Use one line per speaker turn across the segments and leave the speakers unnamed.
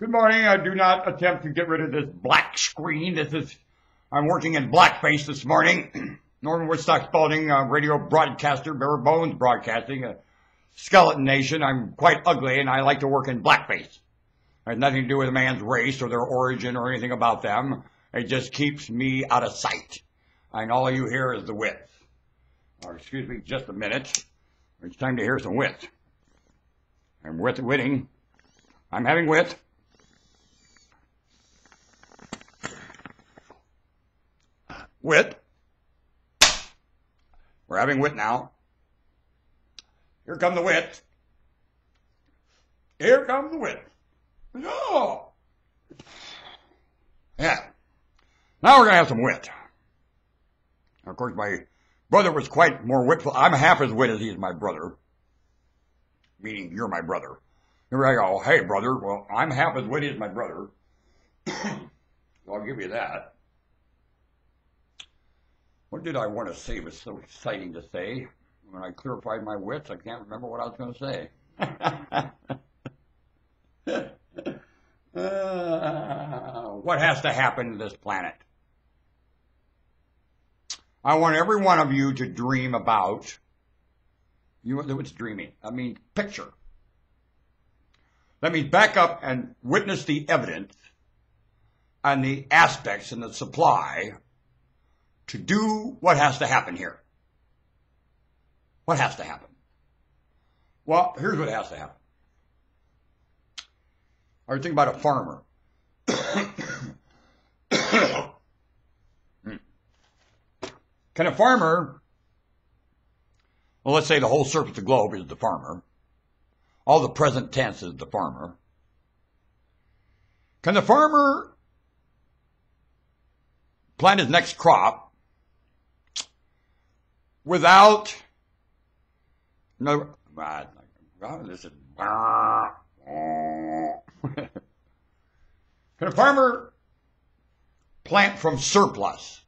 Good morning. I do not attempt to get rid of this black screen. I'm working in blackface this morning. Norman Woodstock Spalding, radio broadcaster, bare bones broadcasting, a skeleton nation. I'm quite ugly and I like to work in blackface. It has nothing to do with a man's race or their origin or anything about them. It just keeps me out of sight. And all you hear is the width. Or excuse me, just a minute. It's time to hear some wit. I'm witting. I'm having wit. Wit. We're having wit now. Here come the wit. Here comes the wit. Oh! Yeah. Now we're going to have some wit. Of course, my brother was quite more witful. I'm half as wit as he is my brother. Meaning, you're my brother. Here I go, hey, brother. Well, I'm half as witty as my brother. So I'll give you that. What did I want to say was so exciting to say? When I clarified my wits, I can't remember what I was going to say. What has to happen to this planet? I want every one of you to dream about, what's dreaming? I mean, picture. Let me back up and witness the evidence and the aspects and the supply to do what has to happen here. What has to happen? Well, here's what has to happen. I was thinking about a farmer. Can a farmer, well, let's say the whole surface of the globe is the farmer. All the present tense is the farmer. Can the farmer plant his next crop without, no, this is, can a farmer plant from surplus?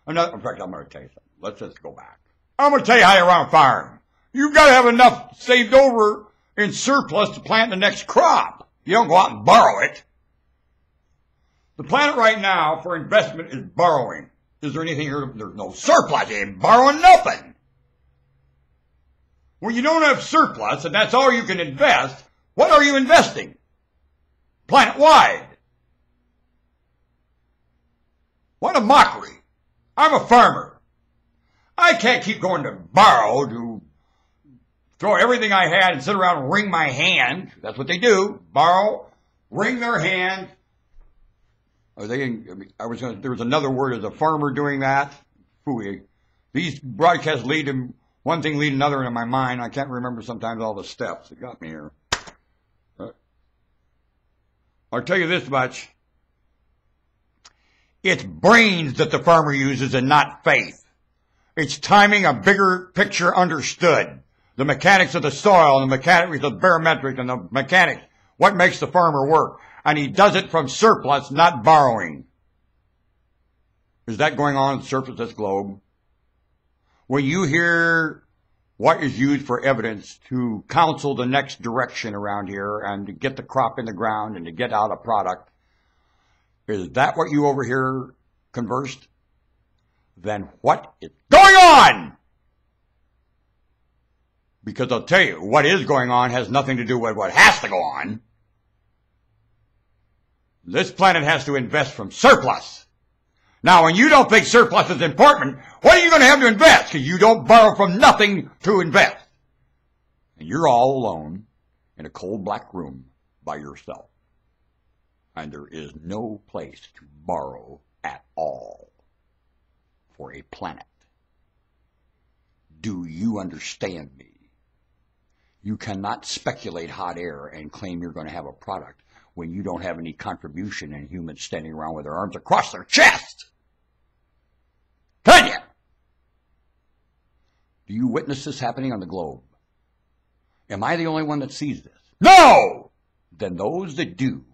In fact, I'm going to tell you something. Let's just go back. I'm going to tell you how you run a farm. You've got to have enough saved over in surplus to plant the next crop. You don't go out and borrow it. The planet right now for investment is borrowing. Is there anything here? There's no surplus. You ain't borrowing nothing. When you don't have surplus and that's all you can invest, what are you investing? Planet-wide. What a mockery. I'm a farmer. I can't keep going to borrow to throw everything I had and sit around and wring my hand. That's what they do. Borrow, wring their hand. There was another word as a farmer doing that. Phooey. These broadcasts lead to one thing, lead another in my mind. I can't remember sometimes all the steps that got me here. I'll tell you this much. It's brains that the farmer uses and not faith. It's timing, a bigger picture understood. The mechanics of the soil and the mechanics of the barometric and the mechanics. What makes the farmer work? And he does it from surplus, not borrowing. Is that going on the surface of this globe? When you hear what is used for evidence to counsel the next direction around here and to get the crop in the ground and to get out a product, is that what you over here conversed? Then what is going on? Because I'll tell you, what is going on has nothing to do with what has to go on. This planet has to invest from surplus. Now, when you don't think surplus is important, what are you going to have to invest? Because you don't borrow from nothing to invest. And you're all alone in a cold black room by yourself. And there is no place to borrow at all for a planet. Do you understand me? You cannot speculate hot air and claim you're going to have a product when you don't have any contribution in humans standing around with their arms across their chest. Can you? Do you witness this happening on the globe? Am I the only one that sees this? No! Then those that do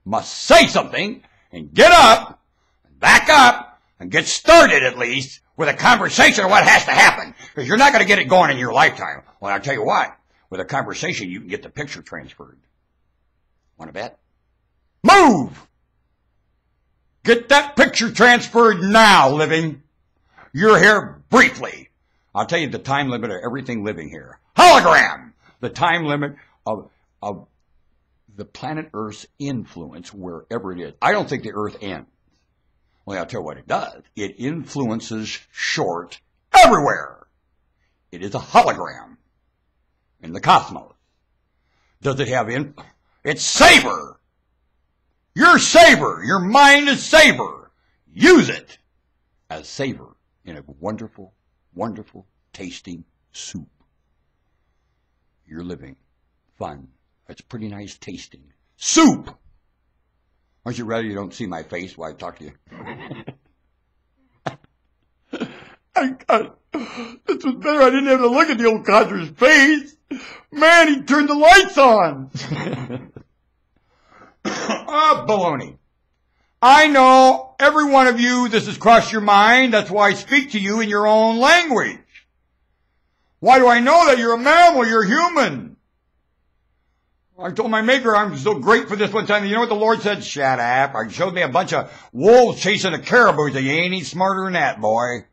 must say something and get up, and back up, and get started at least with a conversation of what has to happen. Because you're not going to get it going in your lifetime. Well, I'll tell you what. With a conversation, you can get the picture transferred. Want to bet? Move! Get that picture transferred now, living. You're here briefly. I'll tell you the time limit of everything living here. Hologram! The time limit of the planet Earth's influence wherever it is. I don't think the Earth ends. Well, I'll tell you what it does. It influences short everywhere. It is a hologram in the cosmos. Does it have it's savor. Your savor. Your mind is savor. Use it as savor in a wonderful, wonderful tasting soup. You're living fun. It's pretty nice tasting. Soup! Aren't you ready? You don't see my face while I talk to you. This was better. I didn't have to look at the old codger's face. Man, he turned the lights on. Baloney. I know every one of you, this has crossed your mind. That's why I speak to you in your own language. Why do I know that? You're a mammal. You're human. I told my maker I'm so great for this one time. You know what the Lord said? Shut up. He showed me a bunch of wolves chasing a caribou. He said, you ain't any smarter than that, boy.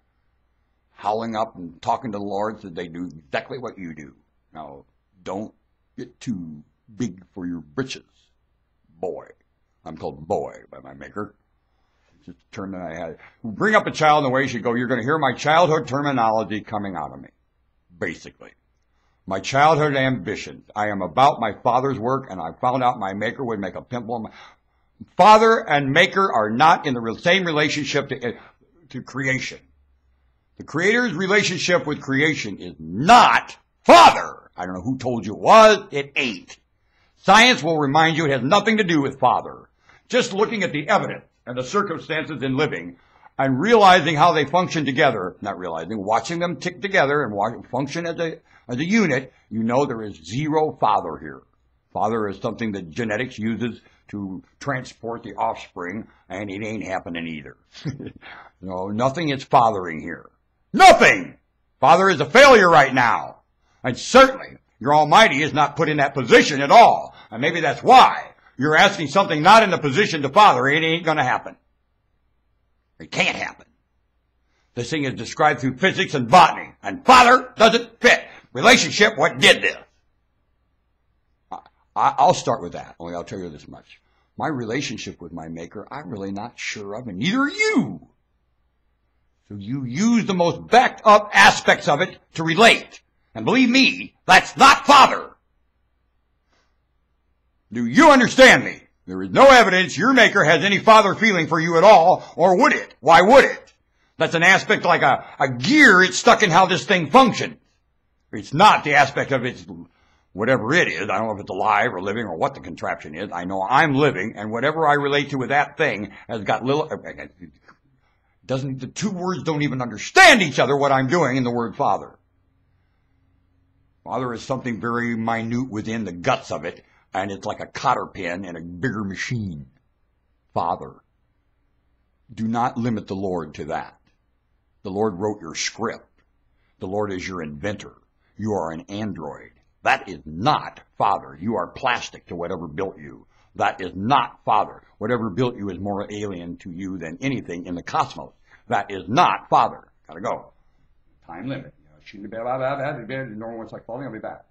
Howling up and talking to the Lord said they do exactly what you do. Now, don't get too big for your britches, boy. I'm called boy by my maker. It's just a term that I had. Bring up a child in the way you should go. You're going to hear my childhood terminology coming out of me, basically. My childhood ambitions. I am about my father's work, and I found out my maker would make a pimple. My father and maker are not in the same relationship to creation. The creator's relationship with creation is not father. I don't know who told you it was. It ain't. Science will remind you it has nothing to do with father. Just looking at the evidence and the circumstances in living and realizing how they function together, not realizing, watching them tick together and function as a unit, you know there is zero father here. Father is something that genetics uses to transport the offspring, and it ain't happening either. No, nothing is fathering here. Nothing! Father is a failure right now. And certainly, your Almighty is not put in that position at all. And maybe that's why you're asking something not in the position to father. It ain't going to happen. It can't happen. This thing is described through physics and botany. And father doesn't fit. Relationship, what did this? I'll start with that, only I'll tell you this much. My relationship with my maker, I'm really not sure of, and neither are you. So you use the most backed up aspects of it to relate. And believe me, that's not father. Do you understand me? There is no evidence your maker has any father feeling for you at all, or would it? Why would it? That's an aspect like a gear. It's stuck in how this thing functions. It's not the aspect of its whatever it is. I don't know if it's alive or living or what the contraption is. I know I'm living, and whatever I relate to with that thing has got little... the two words don't even understand each other, what I'm doing in the word father. Father is something very minute within the guts of it, and it's like a cotter pin in a bigger machine. Father. Do not limit the Lord to that. The Lord wrote your script. The Lord is your inventor. You are an android. That is not father. You are plastic to whatever built you. That is not father. Whatever built you is more alien to you than anything in the cosmos. That is not father. Gotta go. Time limit. Shouldn't be bad. No one's like falling. I'll be back.